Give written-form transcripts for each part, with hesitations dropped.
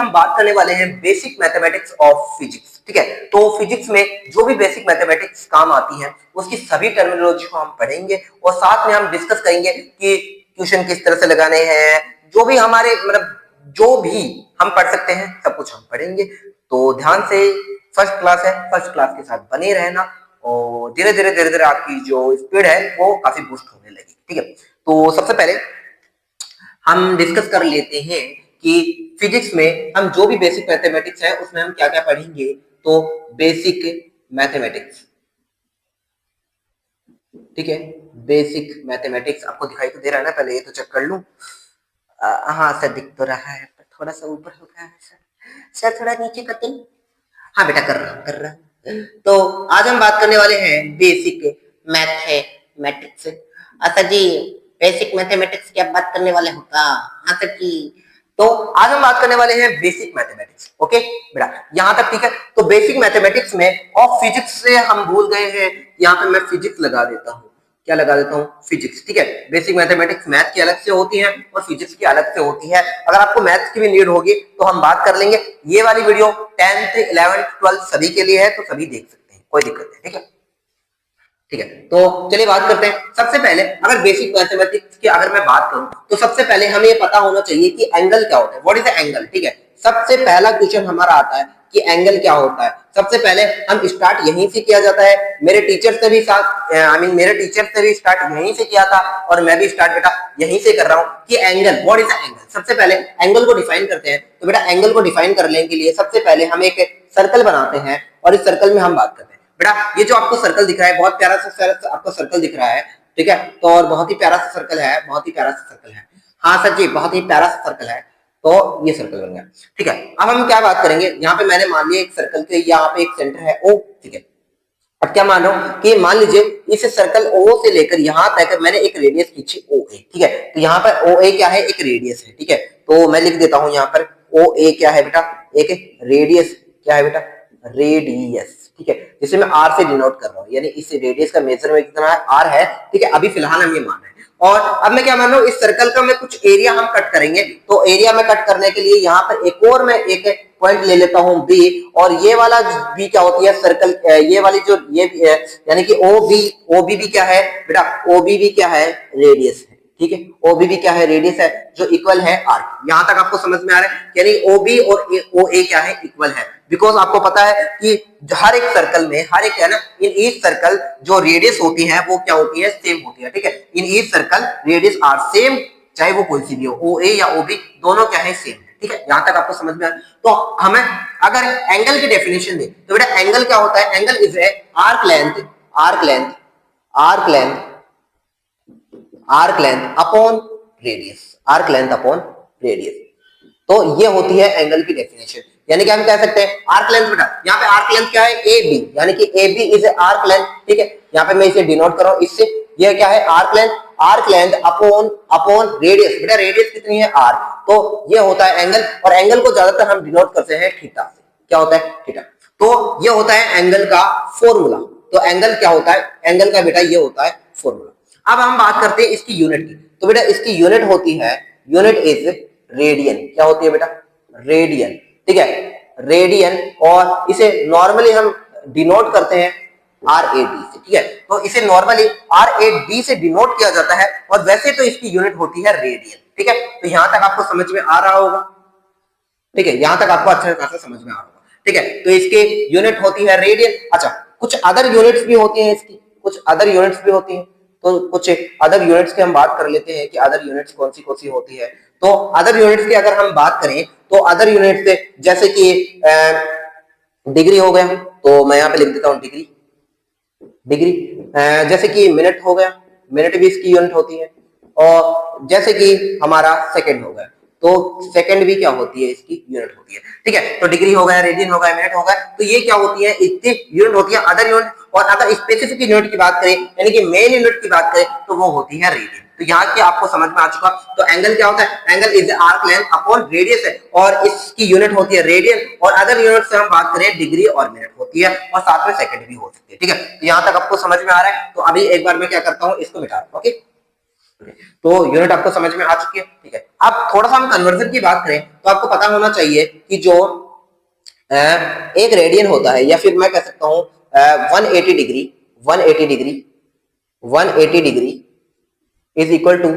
हम बात करने वाले हैं बेसिक मैथमेटिक्स ऑफ फिजिक्स। ठीक है, तो फिजिक्स में जो भी बेसिक मैथमेटिक्स काम आती है उसकी सभी टर्मिनोलॉजी को हम पढ़ेंगे और साथ में हम डिस्कस करेंगे कि क्वेश्चन किस तरह से लगाने हैं, जो भी हमारे मतलब जो भी हम पढ़ सकते हैं सब कुछ हम पढ़ेंगे। तो ध्यान से, फर्स्ट क्लास है, फर्स्ट क्लास के साथ बने रहना और धीरे धीरे आपकी जो स्पीड है वो काफी बूस्ट होने लगेगी। ठीक है, तो सबसे पहले हम डिस्कस कर लेते हैं कि फिजिक्स में हम जो भी बेसिक मैथमेटिक्स है उसमें हम क्या क्या पढ़ेंगे। तो बेसिक मैथमेटिक्स, ठीक है, बेसिक मैथमेटिक्स आपको दिखाई तो दे रहा है ना, पहले ये तो चेक कर लूं। हाँ सर दिख तो रहा है, थोड़ा सा ऊपर हो गया है सर थोड़ा नीचे करते हैं। हाँ बेटा कर रहा हूँ। तो आज हम बात करने वाले हैं बेसिक मैथमेटिक्स। अच्छा जी, बेसिक मैथमेटिक्स की आप बात करने वाले हो का? हाँ सर जी। तो आज हम बात करने वाले हैं बेसिक मैथमेटिक्स। ओके बेटा, यहाँ तक ठीक है। तो बेसिक मैथमेटिक्स में और फिजिक्स से हम भूल गए हैं, यहाँ पे मैं फिजिक्स लगा देता हूँ। क्या लगा देता हूँ? फिजिक्स। ठीक है, बेसिक मैथमेटिक्स मैथ की अलग से होती है और फिजिक्स की अलग से होती है। अगर आपको मैथ की भी नीड होगी तो हम बात कर लेंगे। ये वाली वीडियो 10th 11th 12th सभी के लिए है, तो सभी देख सकते हैं, कोई दिक्कत नहीं। ठीक है, ठीक है, तो चलिए बात करते हैं। सबसे पहले अगर बेसिक मैथमेटिक्स की अगर मैं बात करूं तो सबसे पहले हमें ये पता होना चाहिए कि एंगल क्या होता है। What is the angle? ठीक है, सबसे पहला क्वेश्चन हमारा आता है कि एंगल क्या होता है। सबसे पहले हम स्टार्ट यहीं से किया जाता है। मेरे टीचर्स ने भी मेरे टीचर्स ने भी स्टार्ट यहीं से किया था और मैं भी स्टार्ट बेटा यहीं से कर रहा हूं कि angle, what is the angle. सबसे पहले एंगल को डिफाइन करते हैं। तो बेटा एंगल को डिफाइन करने के लिए सबसे पहले हम एक सर्कल बनाते हैं और इस सर्कल में हम बात करते हैं। बेटा ये जो आपको सर्कल दिख रहा है, बहुत प्यारा सा आपको सर्कल दिख रहा है। ठीक है, तो और बहुत ही प्यारा सा सर्कल है, बहुत ही प्यारा सा सर्कल है। हाँ सर जी, बहुत ही प्यारा सा सर्कल है। तो ये सर्कल बन गया। ठीक है, अब हम क्या बात करेंगे, यहाँ पे मैंने मान लिया एक सर्कल के यहाँ पे एक सेंटर है O। ठीक है, अब क्या मान रहा हूं कि मान लीजिए इस सर्कल O से लेकर यहां तक मैंने एक रेडियस खींची OA। ठीक है, तो यहाँ पर OA क्या है? एक रेडियस है। ठीक है, तो मैं लिख देता हूं यहाँ पर OA क्या है बेटा? एक रेडियस। क्या है बेटा? रेडियस। ठीक है, जिसे मैं R से डिनोट कर रहा हूँ, यानी इस रेडियस का मेजर में कितना है? R है। ठीक है, अभी फिलहाल हम ये मान रहे हैं। और अब मैं क्या मान रहा हूँ, इस सर्कल का मैं कुछ एरिया हम कट करेंगे। तो एरिया में कट करने के लिए यहाँ पर एक और मैं एक पॉइंट ले लेता हूँ B, और ये वाला B क्या होती है? सर्कल, ये वाली जो ये यानी कि OB क्या है बेटा? OB क्या है? रेडियस है। ठीक है, OB क्या है? रेडियस है, जो इक्वल है R। यहां तक आपको समझ में आ रहा है? यानी OB और OA क्या है? इक्वल है। बिकॉज आपको पता है कि हर एक सर्कल में, हर एक है ना, इन ईच सर्कल जो रेडियस होती है वो क्या होती है? सेम होती है। ठीक है, in each circle radius are same, चाहे वो कोई सी भी हो, OA या OB, दोनों क्या है? सेम है। ठीक है, यहां तक आपको समझ में आ रहा है? तो हमें अगर एंगल की डेफिनेशन दे तो बेटा एंगल क्या होता है? Angle is a arc length, arc length, arc length, arc length upon radius, arc length upon radius. तो ये होती है एंगल की डेफिनेशन। यानी कि हम कह सकते हैं आर्क लेंथ बेटा, यहाँ पे आर्क लेंथ क्या है? AB, यानी कि AB is a arc length. ठीक है, यहाँ पे मैं इसे डिनोट कर रहा हूं इससे। ये क्या है? Arc length, arc length upon radius. बेटा रेडियस कितनी है? R। तो ये होता है एंगल, और एंगल को ज्यादातर हम डिनोट करते हैं थीटा से। क्या होता है? थीटा। तो ये होता है एंगल का फॉर्मूला। तो एंगल क्या होता है? एंगल का बेटा ये होता है फॉर्मूला। अब हम बात करते हैं इसकी यूनिट की। तो बेटा इसकी यूनिट होती है, यूनिट इज रेडियन। क्या होती है बेटा? रेडियन। ठीक है, रेडियन, और इसे नॉर्मली हम डिनोट करते हैं RAD से। ठीक है, तो इसे नॉर्मली RAD से डिनोट किया जाता है, और वैसे तो इसकी यूनिट होती है रेडियन। ठीक है, तो यहां तक आपको समझ में आ रहा होगा। ठीक है, यहां तक आपको अच्छा खासा समझ में आ रहा होगा। ठीक है, तो इसकी यूनिट होती है रेडियन। अच्छा, कुछ अदर यूनिट्स भी होती हैं इसकी, कुछ अदर यूनिट्स भी होती हैं। तो कुछ अदर यूनिट्स की हम बात कर लेते हैं कि अदर यूनिट्स कौन सी होती है। तो अदर यूनिट्स की अगर हम बात करें तो अदर यूनिट्स जैसे कि डिग्री हो गया, तो मैं यहाँ पे लिख देता हूँ डिग्री। डिग्री जैसे कि मिनट हो गया, मिनट भी इसकी यूनिट होती है। और जैसे कि हमारा सेकंड हो गया, तो सेकंड भी क्या होती है? इसकी यूनिट होती है। ठीक है, तो डिग्री हो गया, रेडियन हो गया, मिनट हो गया, तो ये क्या होती है? इसकी यूनिट होती है अदर यूनिट। और अगर स्पेसिफिक यूनिट की बात करें, यानी कि मेन यूनिट की बात करें, तो वो होती है रेडियन। तो यहाँ की आपको समझ में आ चुका। तो एंगल क्या होता है? Angle is arc length upon radius है, और इसकी यूनिट होती है रेडियन। और अदर यूनिट से हम बात करें डिग्री और मिनट होती है, और साथ में सेकंड भी हो सकती है। ठीक है, तो यहाँ तक आपको समझ में आ रहा है? तो अभी एक बार मैं क्या करता हूँ, इसको मिटा दूं। ओके, तो यूनिट आपको समझ में आ चुकी है। ठीक है, अब थोड़ा सा हम कन्वर्जन की बात करें तो आपको पता होना चाहिए कि जो एक रेडियन होता है, या फिर मैं कह सकता हूं 180 degree, 180 degree 180 degree is equal to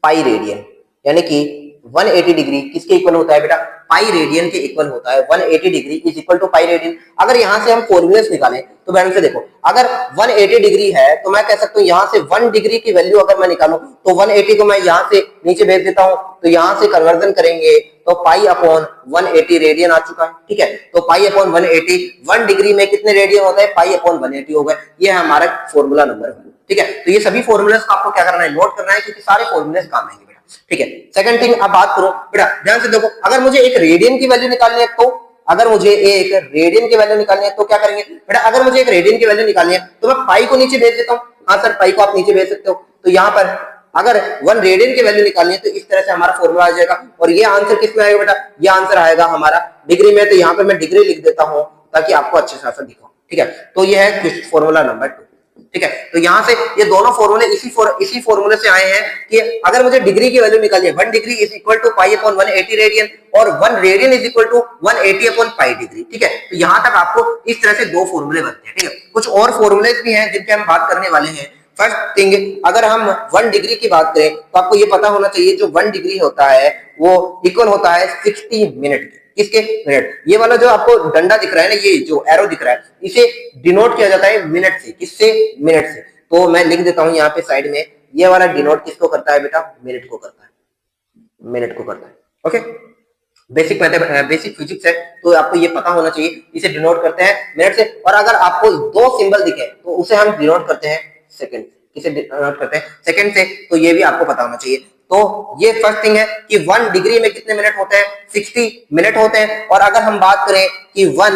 pi radian, यानी कि 180 डिग्री किसके इक्वल होता है बेटा? पाई रेडियन के इक्वल होता है। 180 degree is equal to pi radian. अगर यहां से हम फॉर्मूलेस निकालें तो ध्यान से देखो, अगर 180 डिग्री है तो मैं कह सकता हूं यहां से 1 डिग्री की वैल्यू अगर मैं निकालूं तो 180 को मैं यहां से नीचे भेज देता हूं, तो यहां से कन्वर्जन करेंगे तो पाई अपॉन 180 रेडियन आ चुका है। ठीक है, तो पाई अपॉन 180, 1 डिग्री में कितने रेडियन होता है? पाई अपॉन 180 होगा। ये है हमारा फॉर्मूला नंबर 1। ठीक है, तो ये सभी फॉर्मूलेस आपको क्या करना है? नोट करना है, क्योंकि सारे फॉर्मूलेस काम आएंगे बेटा। ठीक है, सेकंड थिंग अब बात करो बेटा, ध्यान से देखो, अगर मुझे एक रेडियन की वैल्यू निकालनी है तो, अगर मुझे एक रेडियन की वैल्यू निकालनी है तो क्या करेंगे बेटा? अगर मुझे एक रेडियन की वैल्यू निकालनी है तो मैं पाई को नीचे भेज देता हूं। हाँ सर, पाई को आप नीचे भेज सकते हो। तो यहां पर अगर 1 रेडियन की वैल्यू निकालनी है तो इस तरह से हमारा फॉर्मूला आ जाएगा। और ये आंसर किस में आएगा बेटा? ये आंसर आएगा हमारा डिग्री में। तो यहां पर मैं डिग्री लिख देता हूं ताकि आपको अच्छे से दिखे। ठीक है, तो ये है फॉर्मूला नंबर 2। ठीक है, तो यहां से ये दोनों फॉर्मूले इसी फॉर्मूले से आए हैं कि अगर मुझे डिग्री की वैल्यू निकालनी है, 1 degree is equal to pi upon 180 radian, और 1 radian is equal to 180 upon pi degree. ठीक है, तो यहां तक आपको इस तरह से दो फॉर्मूले बनते हैं। ठीक है, कुछ और फॉर्मूले भी हैं जिनके हम बात करने वाले हैं। फर्स्ट थिंग, अगर हम 1 डिग्री की बात करें तो आपको ये पता होना चाहिए जो 1 डिग्री होता है वो इक्वल होता है 60 मिनट के। किसके? मिनट। ये वाला जो आपको डंडा दिख रहा है ना, ये जो एरो दिख रहा है, इसे डिनोट किया जाता है मिनट से। किससे? मिनट से। तो मैं लिख देता हूं यहाँ पे साइड में, ये वाला डिनोट किसको करता है बेटा? मिनट को करता है, मिनट को करता है। ओके, बेसिक फिजिक्स है तो आपको ये पता होना चाहिए, इसे डिनोट करते हैं मिनट से। और अगर आपको दो सिंबल दिखे तो उसे हम डिनोट करते हैं सेकंड। किसे डिनोट करते हैं? सेकंड से। तो ये भी आपको पता होना चाहिए। तो ये फर्स्ट थिंग है कि 1 डिग्री में कितने मिनट होते हैं? 60 मिनट होते हैं। और अगर हम बात करें कि 1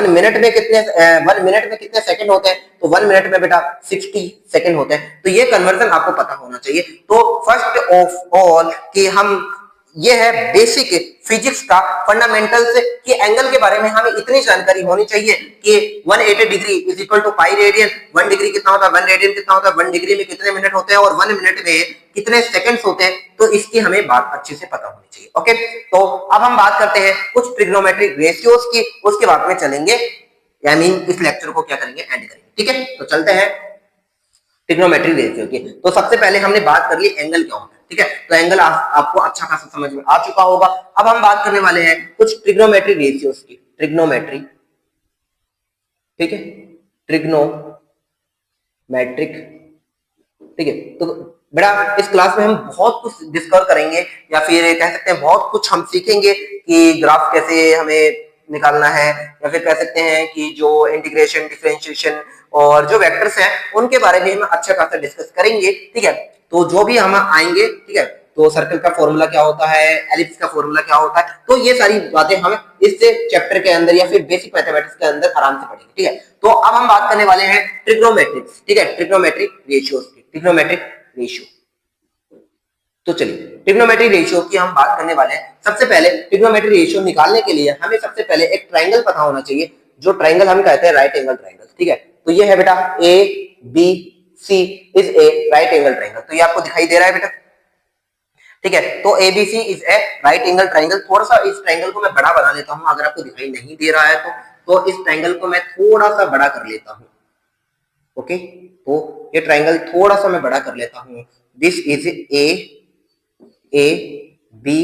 मिनट में कितने 1 मिनट में कितने सेकंड होते हैं, तो 1 मिनट में बेटा 60 सेकंड होते हैं। तो ये कन्वर्जन आपको पता होना चाहिए। तो फर्स्ट ऑफ ऑल कि हम, ये है बेसिक फिजिक्स का फंडामेंटल्स कि एंगल के बारे में हमें इतनी जानकारी होनी चाहिए कि 180 degree is equal to pi radian. 1 degree कितना होता है? 1 रेडियन कितना होता है? 1 डिग्री में कितने मिनट होते हैं और 1 मिनट में कितने सेकंड्स होते हैं, तो इसकी हमें बात अच्छे से पता होनी चाहिए। ओके, तो अब हम बात करते हैं कुछ ट्रिग्नोमेट्रिक रेशियोज की, उसके बाद में चलेंगे, यानी इस लेक्चर को क्या करेंगे? एंड करेंगे। ठीक है, तो चलते हैं ट्रिग्नोमेट्रिक रेशियो की। तो सबसे पहले हमने बात कर ली एंगल क्या होता है। ठीक है, तो एंगल आपको अच्छा खासा समझ में आ चुका होगा। अब हम बात करने वाले हैं कुछ ट्रिग्नोमेट्रिक रेशियोज की। ट्रिग्नोमेट्री, ठीक है, ट्रिग्नोमेट्रिक। ठीक है, तो बेटा इस क्लास में हम बहुत कुछ डिस्कस करेंगे, या फिर कह सकते हैं बहुत कुछ हम सीखेंगे कि ग्राफ कैसे हमें निकालना है, या फिर कह सकते हैं कि जो इंटीग्रेशन, डिफरेंशिएशन और जो वेक्टर्स हैं उनके बारे में हम अच्छा खासा डिस्कस करेंगे। ठीक है, तो जो भी हम आएंगे, ठीक है, तो सर्कल का फॉर्मूला क्या होता है, एलिप्स का फॉर्मूला क्या होता है, तो ये सारी बातें हम इस चैप्टर के अंदर या फिर बेसिक मैथमेटिक्स के अंदर आराम से पढ़ेंगे। ठीक है, तो अब हम बात करने वाले हैं ट्रिग्नोमेट्रिक्स। ठीक है, ट्रिग्नोमेट्रिक रेशियोज की, ट्रिग्नोमेट्रिक रेशियो। तो चलिए ट्रिग्नोमेट्रिक रेशियो की हम बात करने वाले हैं। सबसे पहले ट्रिग्नोमेट्रिक रेशियो निकालने के लिए हमें सबसे पहले एक ट्रायंगल पता होना चाहिए, जो ट्रायंगल हम कहते हैं राइट एंगल ट्रायंगल। ठीक है, तो ये है बेटा A B C is a right angle triangle. तो ये आपको दिखाई दे रहा है बेटा। ठीक है, तो ABC is a right angle triangle. थोड़ा सा इस ट्रायंगल को मैं बड़ा बना लेता हूं, अगर आपको दिखाई नहीं दे रहा है तो इस ट्रायंगल को मैं थोड़ा सा बड़ा कर लेता हूं। ओके, तो ये ट्रायंगल थोड़ा सा मैं बड़ा कर लेता हूं। This is A B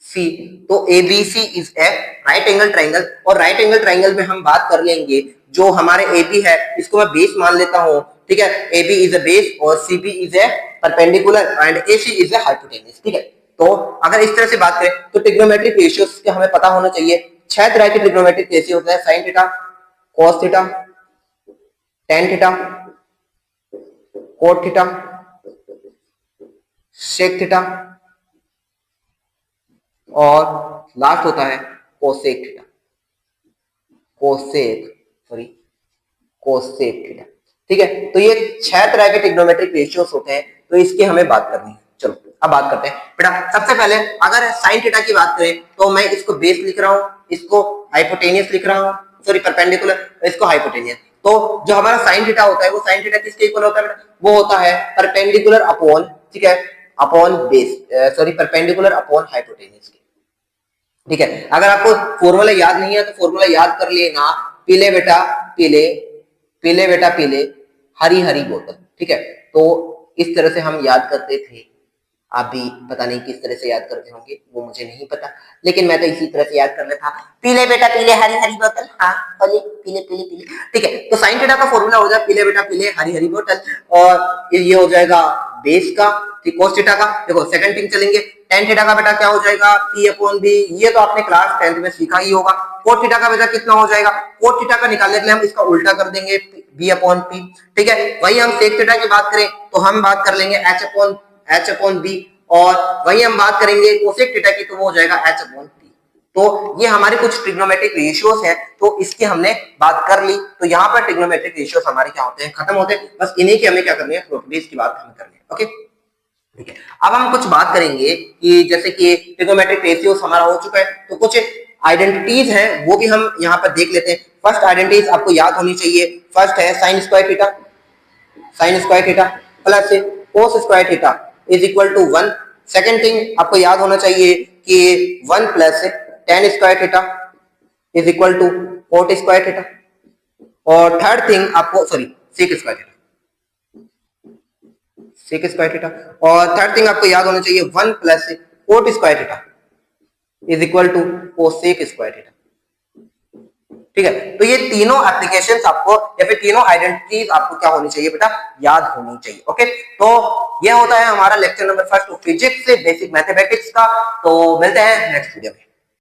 C. तो ABC is a right angle triangle. और राइट एंगल ट्रायंगल में हम बात कर लेंगे, जो हमारे एबी है इसको मैं बेस मान लेता हूं। ठीक है, AB इज अ बेस और CB is a perpendicular and AC is a hypotenuse. ठीक है, तो अगर इस तरह से बात करें तो ट्रिग्नोमेट्रिक रेशियोज के हमें पता होना चाहिए। 6 तरह के ट्रिग्नोमेट्रिक रेशियो होते हैं, sine theta, cos theta, tan theta, cot theta, sec theta, और लास्ट होता है कोसेक थीटा। Cosec theta. ठीक है, तो ये 6 तरह के ट्रिग्नोमेट्रिक रेशियोज होते हैं, तो इसकी हमें बात करनी है। चलो अब बात करते हैं बेटा। सबसे पहले अगर साइन थीटा की बात करें तो मैं इसको बेस लिख रहा हूं, इसको हाइपोटेनियस लिख रहा हूं, सॉरी परपेंडिकुलर, इसको हाइपोटेनियस। तो जो हमारा साइन थीटा होता है वो साइन थीटा किसके इक्वल होता है बेटा? वो होता है परपेंडिकुलर अपॉन, ठीक है, upon base, sorry perpendicular upon hypotenuse के। ठीक है, अगर आपको फॉर्मूला याद नहीं है तो फॉर्मूला याद कर लेना, पीले बेटा पीले, पीले बेटा पीले, हरी हरी बोतल। ठीक है, तो इस तरह से हम याद करते थे। आप भी पता नहीं किस तरह से याद करते होंगे, वो मुझे नहीं पता, लेकिन मैं तो इसी तरह से याद कर लेता, पीले बेटा पीले हरी हरी बोतल, हाँ पीले पीले पीले पीले। ठीक है, तो साइन थीटा का फॉर्मूला हो जाए पीले बेटा पीले हरी हरी बोतल, और ये हो जाएगा बेस का, ठीक, cos थीटा का। देखो सेकंड थिंग चलेंगे, tan थीटा का बेटा क्या हो जाएगा, p अपॉन b, ये तो आपने क्लास 10th में सीखा ही होगा। cos थीटा का बेटा कितना हो जाएगा, cos थीटा का निकालने के लिए हम इसका उल्टा कर देंगे, b अपॉन p। ठीक है, वही हम sec थीटा की बात करें तो हम बात कर लेंगे h अपॉन b, और वही हम बात करेंगे कोसेक थीटा की तो वो हो जाएगा h अपॉन p। तो ये हमारे कुछ ट्रिग्नोमेट्रिक रेशियोज हैं, तो इसकी हमने बात कर ली। तो यहाँ पर ट्रिग्नोमेट्रिक रेशियोज हमारे क्या होते हैं, खत्म होते हैं, बस इन्हीं की हमें क्या करनी है, प्रॉपर्टीज की बात हमें करनी है। ओके, ठीक है, अब हम कुछ बात करेंगे कि जैसे कि ट्रिग्नोमेट्रिक रेशियोज हमारा हो चुका है, तो कुछ आइडेंटिटीज हैं वो भी हम यहाँ पर देख लेते हैं। फर्स्ट आइडेंटिटीज आपको याद होनी चाहिए, फर्स्ट है sine square theta, sine square theta plus cos square theta is equal to 1। Second thing आपको याद होना चाहिए कि 1 plus tan square theta is equal to cot square theta, और थर्ड थिंग आपको sorry sec square theta, sec square theta, और third thing आपको याद होना चाहिए 1 plus cot square theta is equal to cosec square theta. ठीक है, तो ये तीनों एप्लीकेशंस आपको या फिर तीनों आइडेंटिटीज आपको क्या होनी चाहिए बेटा, याद होनी चाहिए। ओके, तो ये होता है हमारा लेक्चर नंबर 1 फिजिक्स से बेसिक मैथमेटिक्स का। तो मिलते हैं नेक्स्ट वीडियो में।